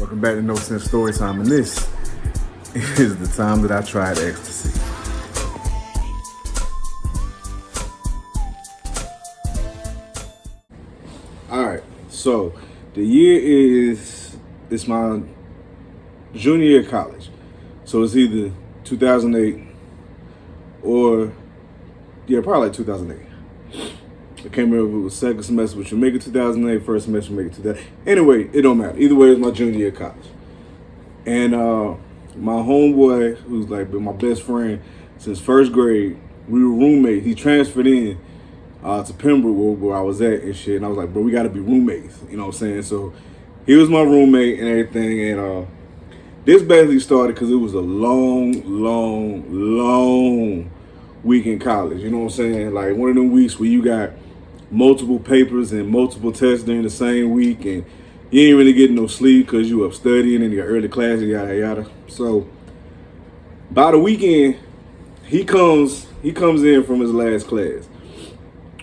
Welcome back to No Sense Storytime, and this is the time that I tried ecstasy. Alright, so the year it's my junior year of college. So it's either 2008 or, probably like 2008. I can't remember if it was second semester, which would make it 2008, first semester would make it 2000. Anyway, it don't matter. Either way, it's my junior year of college. And my homeboy, who's like been my best friend since first grade, we were roommates. He transferred in to Pembroke where I was at and shit. And I was like, bro, we got to be roommates. You know what I'm saying? So he was my roommate and everything. And this basically started because it was a long week in college. You know what I'm saying? Like one of them weeks where you got multiple papers and multiple tests during the same week, and you ain't really getting no sleep because you up studying and you got early classes, yada yada. So by the weekend, he comes in from his last class.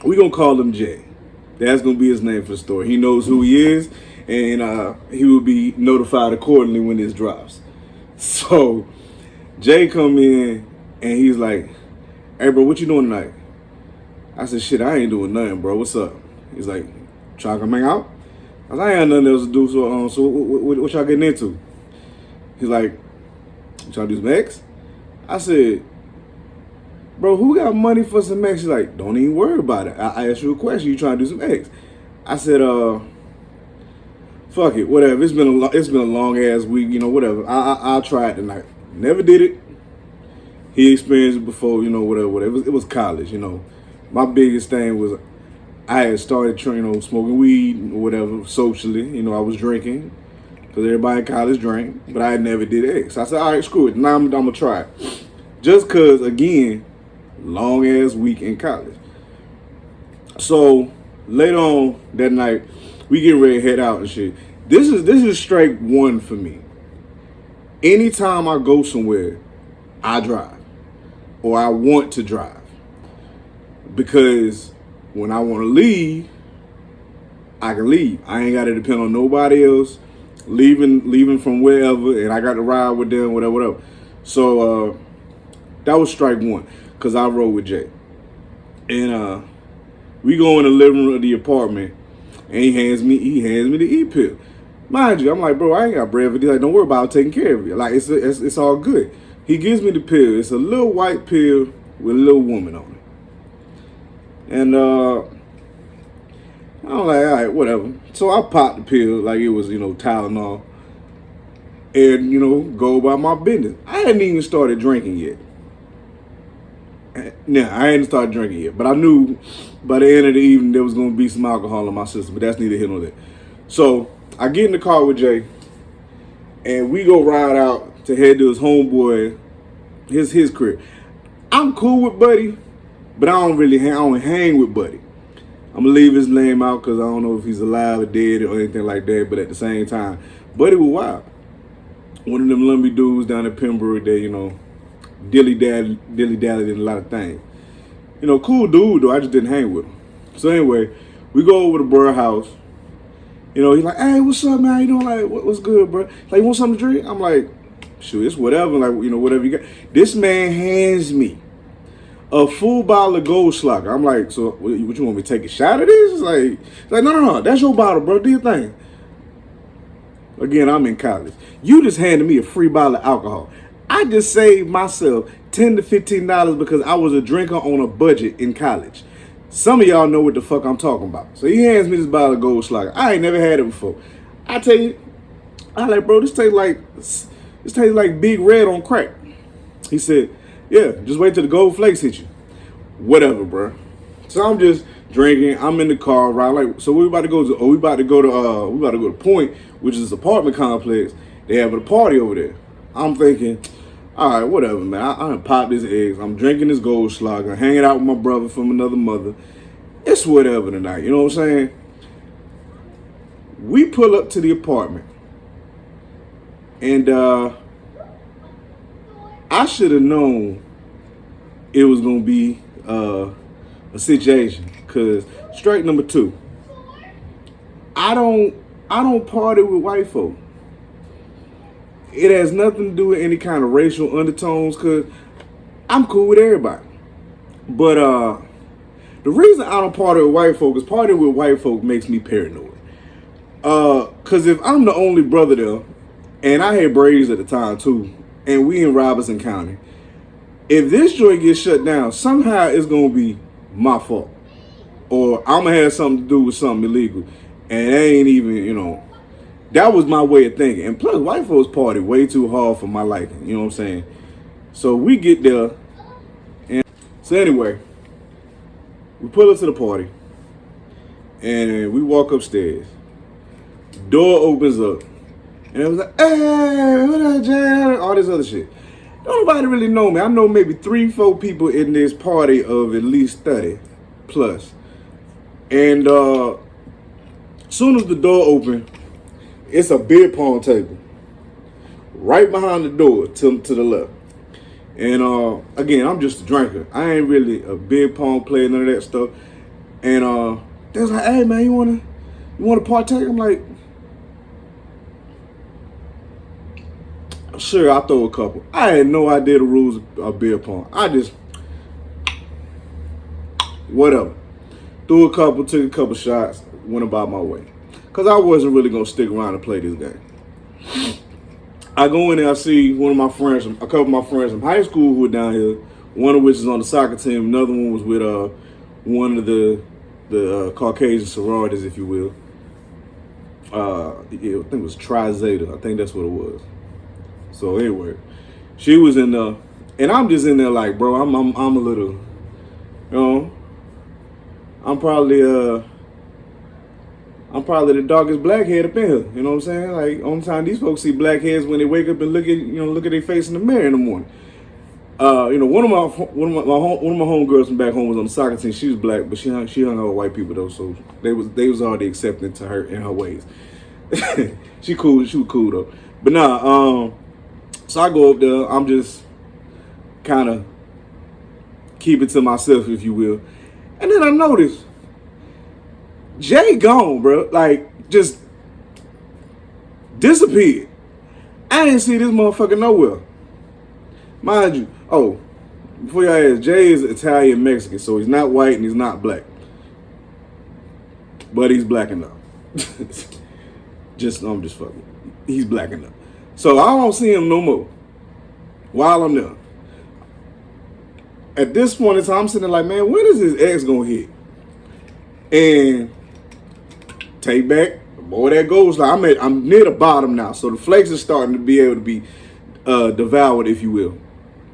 We gonna call him Jay. That's gonna be his name for the story. He knows who he is, and he will be notified accordingly when this drops. So Jay come in and he's like, "Hey bro, what you doing tonight?" I said, "Shit, I ain't doing nothing, bro. What's up?" He's like, "Trying to come hang out?" I was like, "I ain't got nothing else to do, so what y'all getting into?" He's like, "You trying to do some X?" I said, "Bro, who got money for some X?" He's like, "Don't even worry about it. I asked you a question. You trying to do some X?" I said, fuck it, whatever. It's been a long ass week, whatever. I'll try it tonight." Never did it. He experienced it before, whatever. It was college, My biggest thing was I had started, smoking weed or whatever socially. I was drinking because everybody in college drank, but I never did X. I said, all right, screw it. Now I'm going to try it. Just because, again, long ass week in college. So later on that night, we get ready to head out and shit. This is strike one for me. Anytime I go somewhere, I drive. Or I want to drive. Because when I want to leave, I can leave. I ain't got to depend on nobody else leaving from wherever, and I got to ride with them, whatever. So that was strike one, because I rode with Jay. And we go in the living room of the apartment, and he hands me the E-pill. Mind you, I'm like, bro, I ain't got bread for this. Like, don't worry about it, taking care of you. Like, it's all good. He gives me the pill. It's a little white pill with a little woman on it. And I'm like, all right, whatever. So I popped the pill like it was, Tylenol. And, go about my business. I hadn't even started drinking yet. I hadn't started drinking yet. But I knew by the end of the evening there was going to be some alcohol in my system. But that's neither here nor there. So I get in the car with Jay. And we go ride out to head to his homeboy, his crib. I'm cool with Buddy, but I don't hang with Buddy. I'm going to leave his name out because I don't know if he's alive or dead or anything like that. But at the same time, Buddy was wild. One of them lumpy dudes down at Pembroke that, dilly-dally in a lot of things. Cool dude, though. I just didn't hang with him. So anyway, we go over to Burr house. He's like, "Hey, what's up, man? You doing? Like, what's good, bro? Like, you want something to drink?" I'm like, "Shoot, it's whatever. Like, whatever you got." This man hands me a full bottle of Goldschlager. I'm like, "So, what you want me to take a shot of this?" It's like, no, that's your bottle, bro. Do your thing. Again, I'm in college. You just handed me a free bottle of alcohol. I just saved myself $10 to $15 because I was a drinker on a budget in college. Some of y'all know what the fuck I'm talking about. So he hands me this bottle of Goldschlager. I ain't never had it before. I tell you, I like, bro, this tastes like Big Red on crack. He said, "Yeah, just wait till the gold flakes hit you." Whatever, bro. So I'm just drinking. I'm in the car, right? Like, so we about to go to Point, which is this apartment complex. They have a party over there. I'm thinking, all right, whatever, man. I done popped his eggs. I'm drinking this Goldschlager, hanging out with my brother from another mother. It's whatever tonight. You know what I'm saying? We pull up to the apartment, and I should have known it was gonna be a situation. Cause strike number two, I don't party with white folk. it has nothing to do with any kind of racial undertones, because I'm cool with everybody. But the reason I don't party with white folk is partying with white folk makes me paranoid. Cause if I'm the only brother there, and I had braids at the time too, and we in Robertson County, if this joint gets shut down, somehow it's gonna be my fault, or I'm gonna have something to do with something illegal, and it ain't even, that was my way of thinking. And plus, white folks party way too hard for my liking. You know what I'm saying? So we get there, and so anyway, we pull up to the party, and we walk upstairs. Door opens up, and it was like, "Hey, what up, Jan?" All this other shit. Don't nobody really know me. I know maybe 3-4 people in this party of at least 30 plus. And soon as the door opened, it's a beer pong table right behind the door to the left. And again, I'm just a drinker. I ain't really a beer pong player, none of that stuff. And they was like, "Hey man, you wanna partake?" I'm like, sure, I'll throw a couple. I had no idea the rules of beer pong. I just, whatever. Threw a couple, took a couple shots, went about my way. Because I wasn't really going to stick around and play this game. I go in there, I see one of my friends, a couple of my friends from high school who were down here, one of which is on the soccer team, another one was with one of the Caucasian sororities, if you will. I think it was Tri Zeta. I think that's what it was. So anyway, she was in there, and I'm just in there like, bro, I'm a little, I'm probably the darkest blackhead up in here. You know what I'm saying? Like, only time these folks see blackheads when they wake up and look at their face in the mirror in the morning. One of my homegirls from back home was on the soccer team. She was black, but she hung out with white people though, so they was already accepting to her in her ways. She was cool though. But nah, so I go up there, I'm just kind of keep it to myself, if you will. And then I notice Jay gone, bro. Like, just disappeared. I didn't see this motherfucker nowhere. Mind you, before y'all ask, Jay is Italian Mexican, so he's not white and he's not black. But he's black enough. I'm just fucking. He's black enough. So I don't see him no more while I'm there. At this point in time, I'm sitting there like, man, when is his ex gonna hit? And take back, boy, that goes like I'm near the bottom now. So the flakes are starting to be able to be devoured, if you will.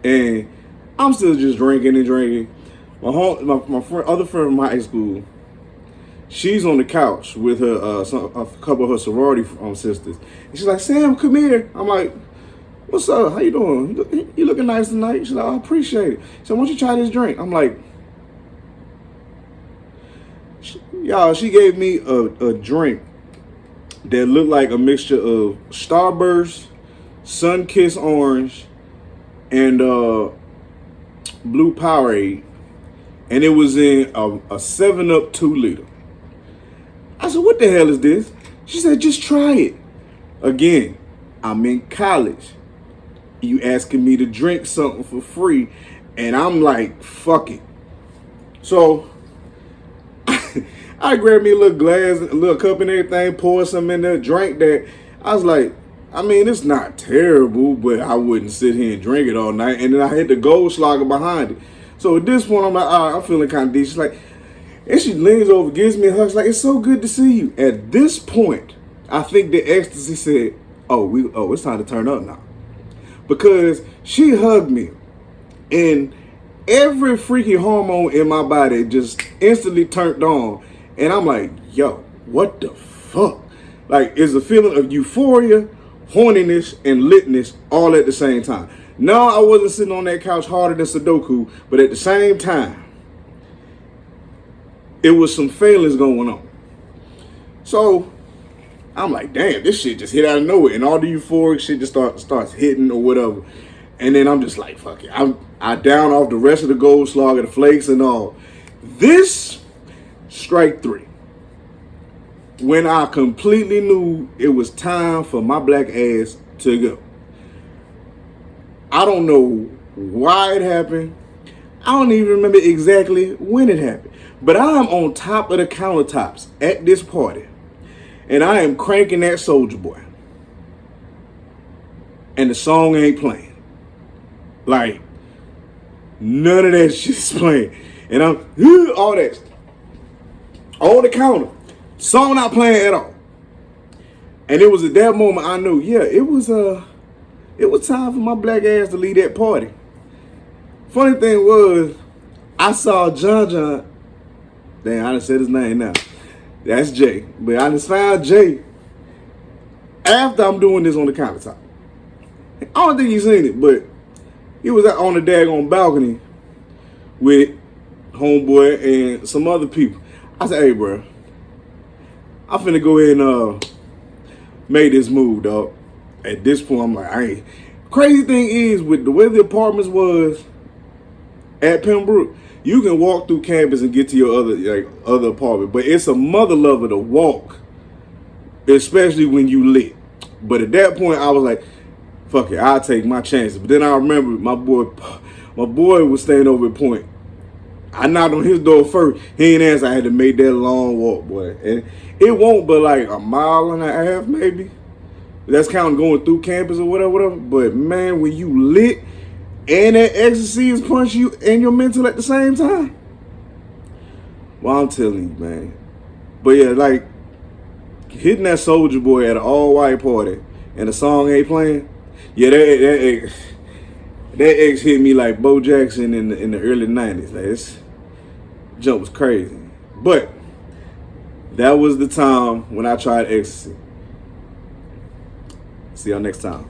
And I'm still just drinking and drinking. My other friend from high school, she's on the couch with her a couple of her sorority sisters. And she's like, "Sam, come here." I'm like, "What's up? How you doing? You looking nice tonight?" She's like, "I appreciate it." So why don't you try this drink? I'm like, y'all, she gave me a drink that looked like a mixture of Starburst, Sunkist Orange, and Blue Powerade. And it was in a 7-Up 2-liter. I said, "What the hell is this?" She said, "Just try it." Again, I'm in college. You asking me to drink something for free, and I'm like, fuck it. So I grabbed me a little glass, a little cup and everything, poured some in there, drank that. I was like, I mean, it's not terrible, but I wouldn't sit here and drink it all night. And then I hit the Goldschlager behind it. So at this point, I'm like, all right, I'm feeling kind of decent. She's like, and she leans over, gives me a hug. She's like, "It's so good to see you." At this point, I think the Ecstasy said, oh, it's time to turn up now. Because she hugged me, and every freaky hormone in my body just instantly turned on. And I'm like, yo, what the fuck? Like, it's a feeling of euphoria, horniness, and litness all at the same time. No, I wasn't sitting on that couch harder than Sudoku, but at the same time, it was some feelings going on. So I'm like, damn, this shit just hit out of nowhere, and all the euphoric shit just starts hitting or whatever. And then I'm just like, fuck it. I down off the rest of the Goldschlager, the flakes and all. This strike 3. When I completely knew it was time for my black ass to go. I don't know why it happened. I don't even remember exactly when it happened. But I'm on top of the countertops at this party. And I am cranking that Soulja Boy. And the song ain't playing. Like, none of that shit's playing. And I'm, all that. On the counter. Song not playing at all. And it was at that moment I knew, yeah, it was time for my black ass to leave that party. Funny thing was, I saw John. Damn, I done said his name now. That's Jay. But I just found Jay after I'm doing this on the countertop. I don't think he's seen it, but he was on the daggone balcony with homeboy and some other people. I said, hey, bro, I'm finna go ahead and make this move, dog. At this point, I'm like, I ain't. Crazy thing is, with the way the apartments was at Pembroke, you can walk through campus and get to your other apartment, but it's a mother lover to walk, especially when you lit. But at that point, I was like, fuck it, I'll take my chances. But then I remember my boy was staying over at Point. I knocked on his door first. He ain't answer. I had to make that long walk, boy. And it won't but like a mile and a half, maybe. That's kind of going through campus or whatever. But man, when you lit and that ecstasy is punching you and your mental at the same time, well, I'm telling you, man. But yeah, like hitting that Soulja Boy at an all-white party and the song ain't playing. Yeah, that X hit me like Bo Jackson in the early 90s. Like, this jump was crazy. But that was the time when I tried Ecstasy. See y'all next time.